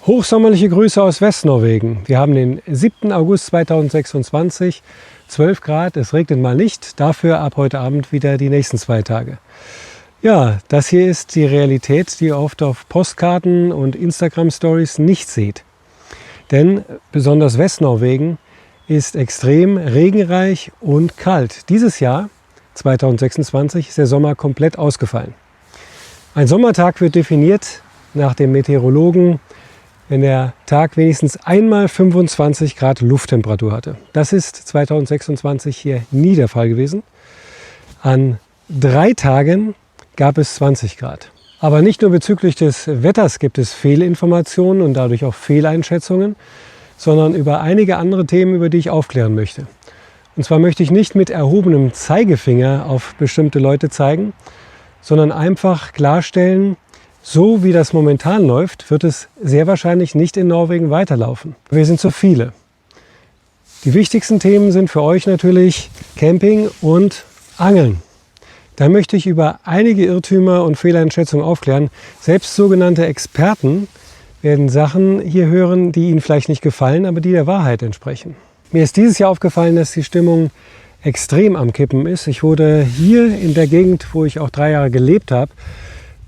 Hochsommerliche Grüße aus Westnorwegen. Wir haben den 7. August 2026, 12 Grad, es regnet mal nicht, dafür ab heute Abend wieder die nächsten 2 Tage. Ja, das hier ist die Realität, die ihr oft auf Postkarten und Instagram-Stories nicht seht. Denn besonders Westnorwegen ist extrem regenreich und kalt. Dieses Jahr, 2026, ist der Sommer komplett ausgefallen. Ein Sommertag wird definiert nach dem Meteorologen, wenn der Tag wenigstens einmal 25 Grad Lufttemperatur hatte. Das ist 2026 hier nie der Fall gewesen. An 3 Tagen gab es 20 Grad. Aber nicht nur bezüglich des Wetters gibt es Fehlinformationen und dadurch auch Fehleinschätzungen, sondern über einige andere Themen, über die ich aufklären möchte. Und zwar möchte ich nicht mit erhobenem Zeigefinger auf bestimmte Leute zeigen, sondern einfach klarstellen, so wie das momentan läuft, wird es sehr wahrscheinlich nicht in Norwegen weiterlaufen. Wir sind zu viele. Die wichtigsten Themen sind für euch natürlich Camping und Angeln. Da möchte ich über einige Irrtümer und Fehleinschätzungen aufklären. Selbst sogenannte Experten werden Sachen hier hören, die ihnen vielleicht nicht gefallen, aber die der Wahrheit entsprechen. Mir ist dieses Jahr aufgefallen, dass die Stimmung extrem am Kippen ist. Ich wurde hier in der Gegend, wo ich auch 3 Jahre gelebt habe,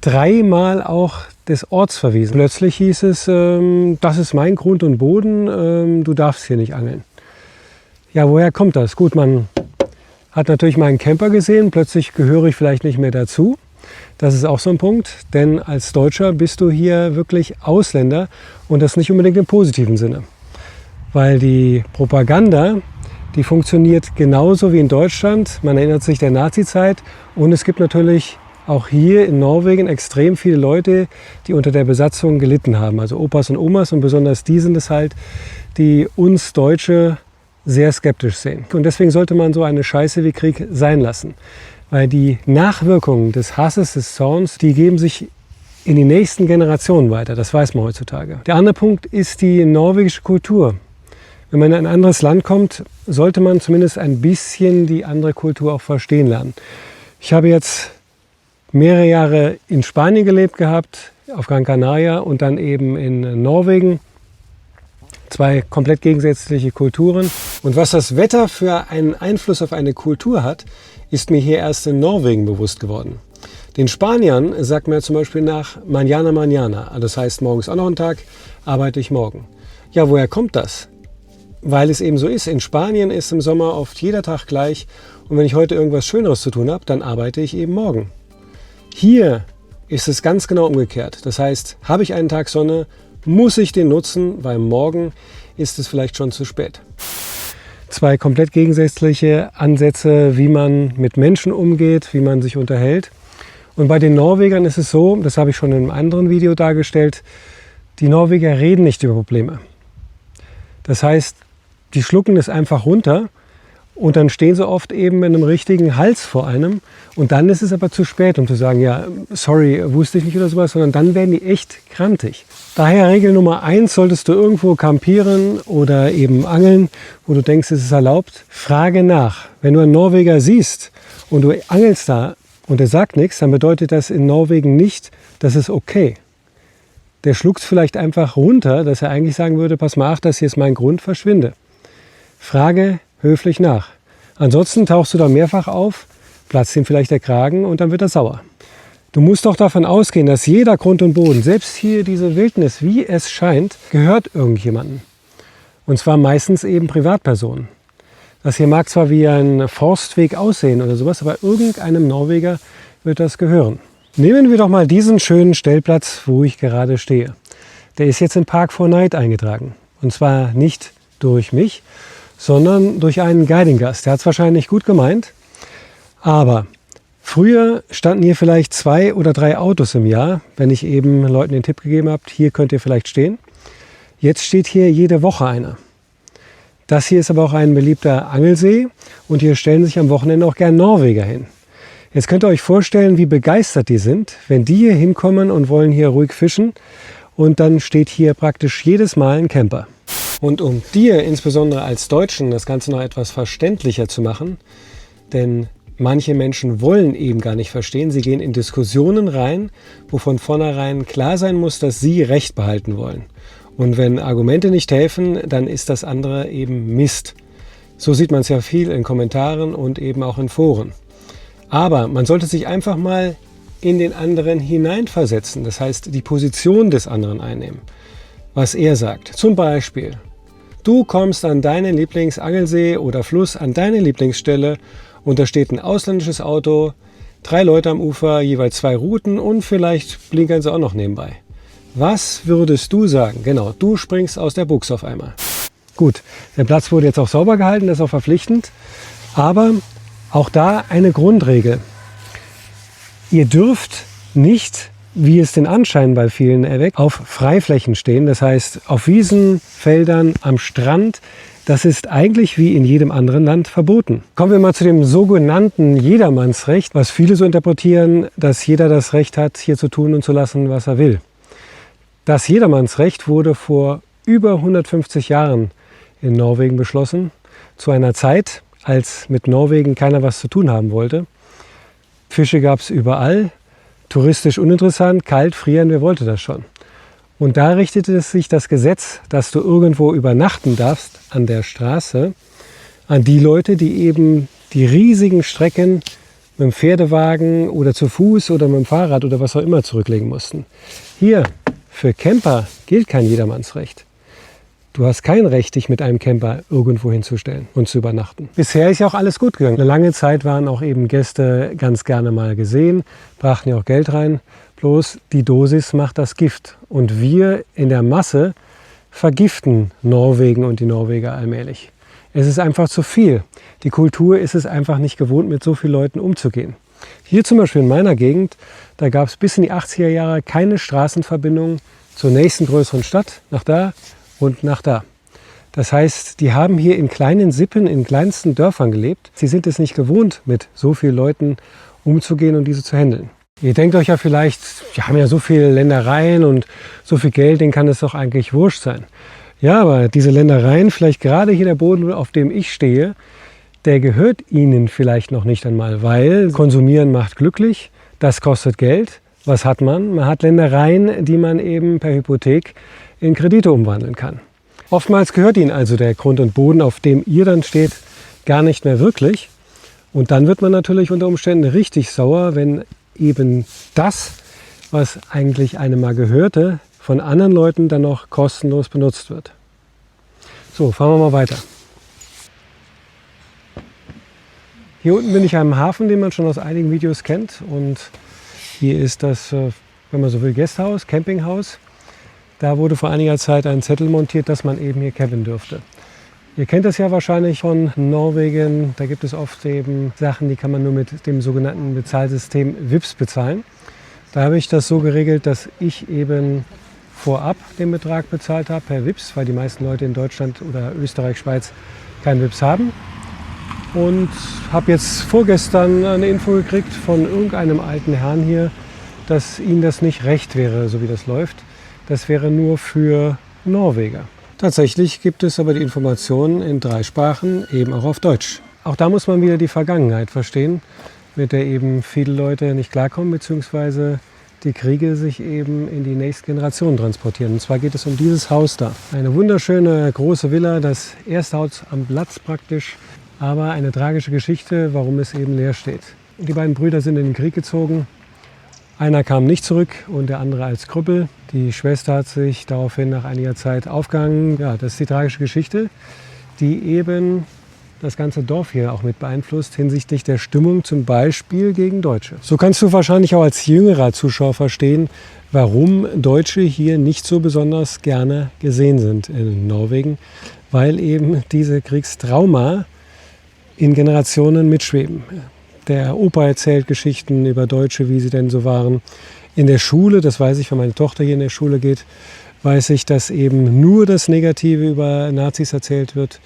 3-mal auch des Orts verwiesen. Plötzlich hieß es, das ist mein Grund und Boden, du darfst hier nicht angeln. Ja, woher kommt das? Gut, man hat natürlich meinen Camper gesehen, plötzlich gehöre ich vielleicht nicht mehr dazu. Das ist auch so ein Punkt, denn als Deutscher bist du hier wirklich Ausländer und das nicht unbedingt im positiven Sinne. Weil die Propaganda, die funktioniert genauso wie in Deutschland. Man erinnert sich der Nazi-Zeit und es gibt natürlich auch hier in Norwegen extrem viele Leute, die unter der Besatzung gelitten haben. Also Opas und Omas und besonders die sind es halt, die uns Deutsche sehr skeptisch sehen. Und deswegen sollte man so eine Scheiße wie Krieg sein lassen. Weil die Nachwirkungen des Hasses, des Zorns, die geben sich in die nächsten Generationen weiter. Das weiß man heutzutage. Der andere Punkt ist die norwegische Kultur. Wenn man in ein anderes Land kommt, sollte man zumindest ein bisschen die andere Kultur auch verstehen lernen. Ich habe jetzt mehrere Jahre in Spanien gelebt gehabt, auf Gran Canaria und dann eben in Norwegen. 2 komplett gegensätzliche Kulturen. Und was das Wetter für einen Einfluss auf eine Kultur hat, ist mir hier erst in Norwegen bewusst geworden. Den Spaniern sagt man zum Beispiel nach Mañana Mañana. Das heißt, morgen ist auch noch ein Tag, arbeite ich morgen. Ja, woher kommt das? Weil es eben so ist. In Spanien ist im Sommer oft jeder Tag gleich. Und wenn ich heute irgendwas Schöneres zu tun habe, dann arbeite ich eben morgen. Hier ist es ganz genau umgekehrt. Das heißt, habe ich einen Tag Sonne, muss ich den nutzen, weil morgen ist es vielleicht schon zu spät. 2 komplett gegensätzliche Ansätze, wie man mit Menschen umgeht, wie man sich unterhält. Und bei den Norwegern ist es so, das habe ich schon in einem anderen Video dargestellt, die Norweger reden nicht über Probleme. Das heißt, die schlucken es einfach runter. Und dann stehen sie oft eben mit einem richtigen Hals vor einem. Und dann ist es aber zu spät, um zu sagen, ja, sorry, wusste ich nicht oder sowas, sondern dann werden die echt grantig. Daher Regel Nummer 1, solltest du irgendwo campieren oder eben angeln, wo du denkst, es ist erlaubt, frage nach. Wenn du einen Norweger siehst und du angelst da und er sagt nichts, dann bedeutet das in Norwegen nicht, das ist okay. Der schluckt es vielleicht einfach runter, dass er eigentlich sagen würde, pass mal, ach, das hier ist mein Grund, verschwinde. Frage höflich nach. Ansonsten tauchst du da mehrfach auf, platzt ihm vielleicht der Kragen und dann wird er sauer. Du musst doch davon ausgehen, dass jeder Grund und Boden, selbst hier diese Wildnis, wie es scheint, gehört irgendjemandem. Und zwar meistens eben Privatpersonen. Das hier mag zwar wie ein Forstweg aussehen oder sowas, aber irgendeinem Norweger wird das gehören. Nehmen wir doch mal diesen schönen Stellplatz, wo ich gerade stehe. Der ist jetzt in Park 4 Night eingetragen. Und zwar nicht durch mich, sondern durch einen Guiding-Gast. Der hat es wahrscheinlich gut gemeint, aber früher standen hier vielleicht 2 oder 3 Autos im Jahr, wenn ich eben Leuten den Tipp gegeben habe, hier könnt ihr vielleicht stehen. Jetzt steht hier jede Woche einer. Das hier ist aber auch ein beliebter Angelsee und hier stellen sich am Wochenende auch gern Norweger hin. Jetzt könnt ihr euch vorstellen, wie begeistert die sind, wenn die hier hinkommen und wollen hier ruhig fischen und dann steht hier praktisch jedes Mal ein Camper. Und um dir, insbesondere als Deutschen, das Ganze noch etwas verständlicher zu machen, denn manche Menschen wollen eben gar nicht verstehen, sie gehen in Diskussionen rein, wo von vornherein klar sein muss, dass sie Recht behalten wollen. Und wenn Argumente nicht helfen, dann ist das andere eben Mist. So sieht man es ja viel in Kommentaren und eben auch in Foren. Aber man sollte sich einfach mal in den anderen hineinversetzen. Das heißt, die Position des anderen einnehmen. Was er sagt. Zum Beispiel, du kommst an deinen Lieblingsangelsee oder Fluss, an deine Lieblingsstelle und da steht ein ausländisches Auto, 3 Leute am Ufer, jeweils 2 Routen und vielleicht blinkern sie auch noch nebenbei. Was würdest du sagen? Genau, du springst aus der Buchse auf einmal. Gut, der Platz wurde jetzt auch sauber gehalten, das ist auch verpflichtend, aber auch da eine Grundregel. Ihr dürft nicht, wie es den Anschein bei vielen erweckt, auf Freiflächen stehen, das heißt auf Wiesen, Feldern, am Strand. Das ist eigentlich wie in jedem anderen Land verboten. Kommen wir mal zu dem sogenannten Jedermannsrecht, was viele so interpretieren, dass jeder das Recht hat, hier zu tun und zu lassen, was er will. Das Jedermannsrecht wurde vor über 150 Jahren in Norwegen beschlossen, zu einer Zeit, als mit Norwegen keiner was zu tun haben wollte. Fische gab es überall, touristisch uninteressant, kalt, frieren, wer wollte das schon? Und da richtete sich das Gesetz, dass du irgendwo übernachten darfst an der Straße, an die Leute, die eben die riesigen Strecken mit dem Pferdewagen oder zu Fuß oder mit dem Fahrrad oder was auch immer zurücklegen mussten. Hier, für Camper gilt kein Jedermannsrecht. Du hast kein Recht, dich mit einem Camper irgendwo hinzustellen und zu übernachten. Bisher ist ja auch alles gut gegangen. Eine lange Zeit waren auch eben Gäste ganz gerne mal gesehen, brachten ja auch Geld rein. Bloß die Dosis macht das Gift. Und wir in der Masse vergiften Norwegen und die Norweger allmählich. Es ist einfach zu viel. Die Kultur ist es einfach nicht gewohnt, mit so vielen Leuten umzugehen. Hier zum Beispiel in meiner Gegend, da gab es bis in die 80er Jahre keine Straßenverbindung zur nächsten größeren Stadt, nach da und nach da. Das heißt, die haben hier in kleinen Sippen, in kleinsten Dörfern gelebt. Sie sind es nicht gewohnt, mit so vielen Leuten umzugehen und diese zu handeln. Ihr denkt euch ja vielleicht, wir haben ja so viele Ländereien und so viel Geld, denen kann es doch eigentlich wurscht sein. Ja, aber diese Ländereien, vielleicht gerade hier der Boden, auf dem ich stehe, der gehört ihnen vielleicht noch nicht einmal, weil konsumieren macht glücklich, das kostet Geld. Was hat man? Man hat Ländereien, die man eben per Hypothek in Kredite umwandeln kann. Oftmals gehört ihnen also der Grund und Boden, auf dem ihr dann steht, gar nicht mehr wirklich. Und dann wird man natürlich unter Umständen richtig sauer, wenn eben das, was eigentlich einem mal gehörte, von anderen Leuten dann noch kostenlos benutzt wird. So, fahren wir mal weiter. Hier unten bin ich am Hafen, den man schon aus einigen Videos kennt. Und hier ist das, wenn man so will, Gästehaus, Campinghaus. Da wurde vor einiger Zeit ein Zettel montiert, dass man eben hier campen dürfte. Ihr kennt das ja wahrscheinlich von Norwegen. Da gibt es oft eben Sachen, die kann man nur mit dem sogenannten Bezahlsystem Vipps bezahlen. Da habe ich das so geregelt, dass ich eben vorab den Betrag bezahlt habe per Vipps, weil die meisten Leute in Deutschland oder Österreich, Schweiz keinen Vipps haben. Und habe jetzt vorgestern eine Info gekriegt von irgendeinem alten Herrn hier, dass ihnen das nicht recht wäre, so wie das läuft. Das wäre nur für Norweger. Tatsächlich gibt es aber die Informationen in 3 Sprachen, eben auch auf Deutsch. Auch da muss man wieder die Vergangenheit verstehen, mit der eben viele Leute nicht klarkommen, beziehungsweise die Kriege sich eben in die nächste Generation transportieren. Und zwar geht es um dieses Haus da. Eine wunderschöne große Villa, das erste Haus am Platz praktisch, aber eine tragische Geschichte, warum es eben leer steht. Die beiden Brüder sind in den Krieg gezogen. Einer kam nicht zurück und der andere als Krüppel. Die Schwester hat sich daraufhin nach einiger Zeit aufgehangen. Ja, das ist die tragische Geschichte, die eben das ganze Dorf hier auch mit beeinflusst hinsichtlich der Stimmung zum Beispiel gegen Deutsche. So kannst du wahrscheinlich auch als jüngerer Zuschauer verstehen, warum Deutsche hier nicht so besonders gerne gesehen sind in Norwegen, weil eben diese Kriegstrauma in Generationen mitschweben. Der Opa erzählt Geschichten über Deutsche, wie sie denn so waren. In der Schule, das weiß ich, wenn meine Tochter hier in der Schule geht, weiß ich, dass eben nur das Negative über Nazis erzählt wird.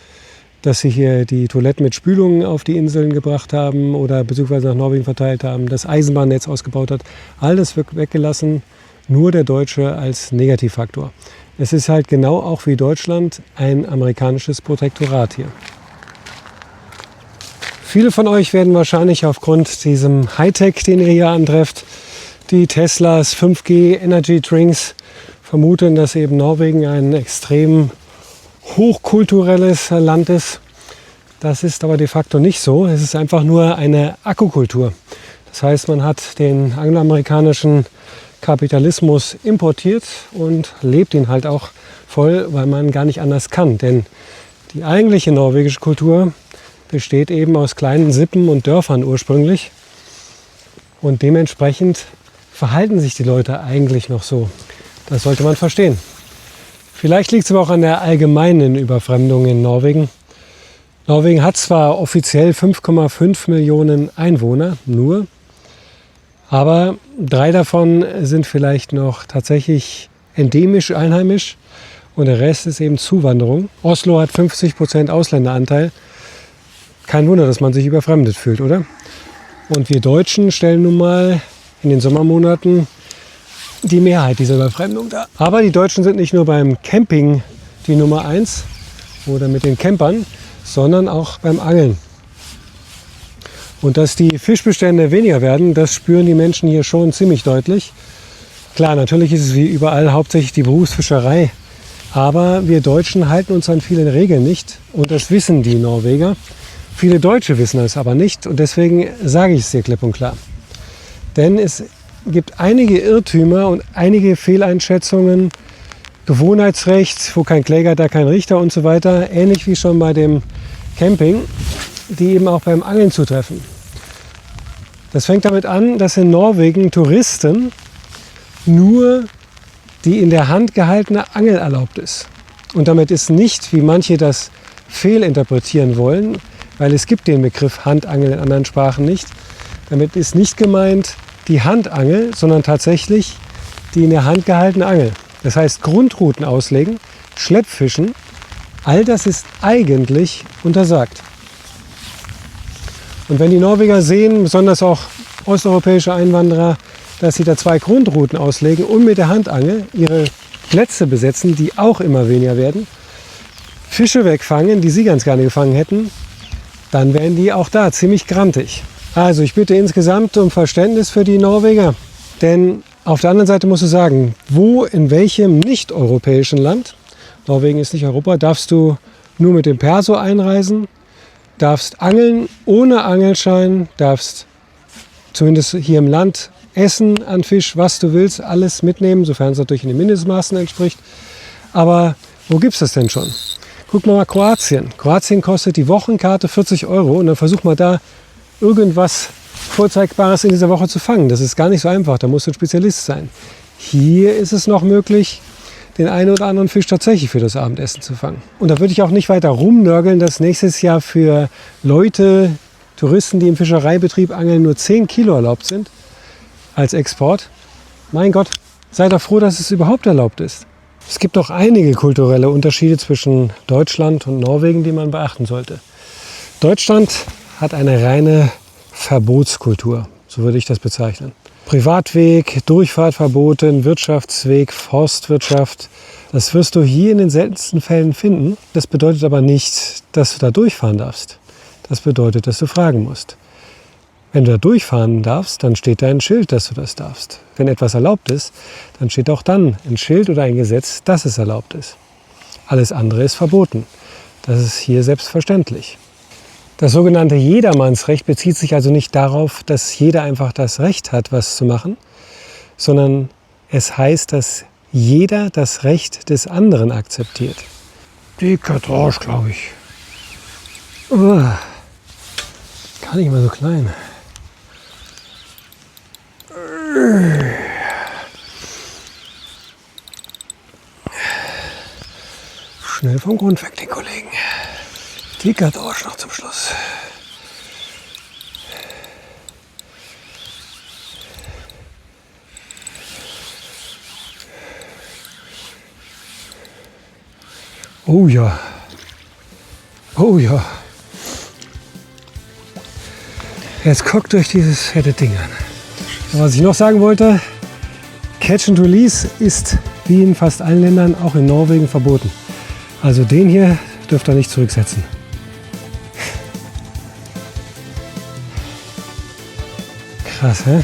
Dass sie hier die Toiletten mit Spülungen auf die Inseln gebracht haben oder beziehungsweise nach Norwegen verteilt haben, das Eisenbahnnetz ausgebaut hat. All das wird weggelassen, nur der Deutsche als Negativfaktor. Es ist halt genau auch wie Deutschland ein amerikanisches Protektorat hier. Viele von euch werden wahrscheinlich aufgrund diesem Hightech, den ihr hier antrefft, die Teslas, 5G, Energy Drinks vermuten, dass eben Norwegen ein extrem hochkulturelles Land ist. Das ist aber de facto nicht so. Es ist einfach nur eine Akkukultur. Das heißt, man hat den angloamerikanischen Kapitalismus importiert und lebt ihn halt auch voll, weil man gar nicht anders kann. Denn die eigentliche norwegische Kultur besteht eben aus kleinen Sippen und Dörfern ursprünglich. Und dementsprechend verhalten sich die Leute eigentlich noch so. Das sollte man verstehen. Vielleicht liegt es aber auch an der allgemeinen Überfremdung in Norwegen. Norwegen hat zwar offiziell 5,5 Millionen Einwohner, nur, aber 3 davon sind vielleicht noch tatsächlich endemisch einheimisch und der Rest ist eben Zuwanderung. Oslo hat 50% Ausländeranteil. Kein Wunder, dass man sich überfremdet fühlt, oder? Und wir Deutschen stellen nun mal in den Sommermonaten die Mehrheit dieser Überfremdung dar. Aber die Deutschen sind nicht nur beim Camping die Nummer 1 oder mit den Campern, sondern auch beim Angeln. Und dass die Fischbestände weniger werden, das spüren die Menschen hier schon ziemlich deutlich. Klar, natürlich ist es wie überall hauptsächlich die Berufsfischerei. Aber wir Deutschen halten uns an viele Regeln nicht. Und das wissen die Norweger. Viele Deutsche wissen es aber nicht. Und deswegen sage ich es dir klipp und klar. Denn es gibt einige Irrtümer und einige Fehleinschätzungen. Gewohnheitsrecht, wo kein Kläger, da kein Richter und so weiter. Ähnlich wie schon bei dem Camping, die eben auch beim Angeln zutreffen. Das fängt damit an, dass in Norwegen Touristen nur die in der Hand gehaltene Angel erlaubt ist. Und damit ist nicht, wie manche das fehlinterpretieren wollen, weil es gibt den Begriff Handangel in anderen Sprachen nicht. Damit ist nicht gemeint die Handangel, sondern tatsächlich die in der Hand gehaltene Angel. Das heißt Grundrouten auslegen, Schleppfischen, all das ist eigentlich untersagt. Und wenn die Norweger sehen, besonders auch osteuropäische Einwanderer, dass sie da 2 Grundrouten auslegen und mit der Handangel ihre Plätze besetzen, die auch immer weniger werden, Fische wegfangen, die sie ganz gerne gefangen hätten, dann werden die auch da ziemlich grantig. Also ich bitte insgesamt um Verständnis für die Norweger, denn auf der anderen Seite musst du sagen, wo, in welchem nicht-europäischen Land, Norwegen ist nicht Europa, darfst du nur mit dem Perso einreisen, darfst angeln ohne Angelschein, darfst zumindest hier im Land essen an Fisch, was du willst, alles mitnehmen, sofern es natürlich in den Mindestmaßen entspricht. Aber wo gibt es das denn schon? Guck mal Kroatien. Kroatien kostet die Wochenkarte 40 € und dann versuch mal da irgendwas Vorzeigbares in dieser Woche zu fangen. Das ist gar nicht so einfach, da musst du ein Spezialist sein. Hier ist es noch möglich, den einen oder anderen Fisch tatsächlich für das Abendessen zu fangen. Und da würde ich auch nicht weiter rumnörgeln, dass nächstes Jahr für Leute, Touristen, die im Fischereibetrieb angeln, nur 10 Kilo erlaubt sind als Export. Mein Gott, sei doch froh, dass es überhaupt erlaubt ist. Es gibt auch einige kulturelle Unterschiede zwischen Deutschland und Norwegen, die man beachten sollte. Deutschland hat eine reine Verbotskultur, so würde ich das bezeichnen. Privatweg, Durchfahrt verboten, Wirtschaftsweg, Forstwirtschaft. Das wirst du hier in den seltensten Fällen finden. Das bedeutet aber nicht, dass du da durchfahren darfst. Das bedeutet, dass du fragen musst. Wenn du da durchfahren darfst, dann steht da ein Schild, dass du das darfst. Wenn etwas erlaubt ist, dann steht auch dann ein Schild oder ein Gesetz, dass es erlaubt ist. Alles andere ist verboten. Das ist hier selbstverständlich. Das sogenannte Jedermannsrecht bezieht sich also nicht darauf, dass jeder einfach das Recht hat, was zu machen, sondern es heißt, dass jeder das Recht des anderen akzeptiert. Dicker Dorsch, glaube ich. Gar nicht mal so klein. Schnell vom Grund weg, den Kollegen. Dicker Dorsch noch zum Schluss. Oh ja. Oh ja. Jetzt guckt euch dieses fette Ding an. Und was ich noch sagen wollte, Catch and Release ist wie in fast allen Ländern auch in Norwegen verboten. Also den hier dürft ihr nicht zurücksetzen. Krass, hä?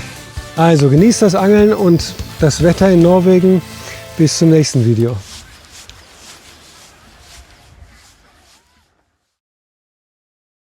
Also genießt das Angeln und das Wetter in Norwegen. Bis zum nächsten Video.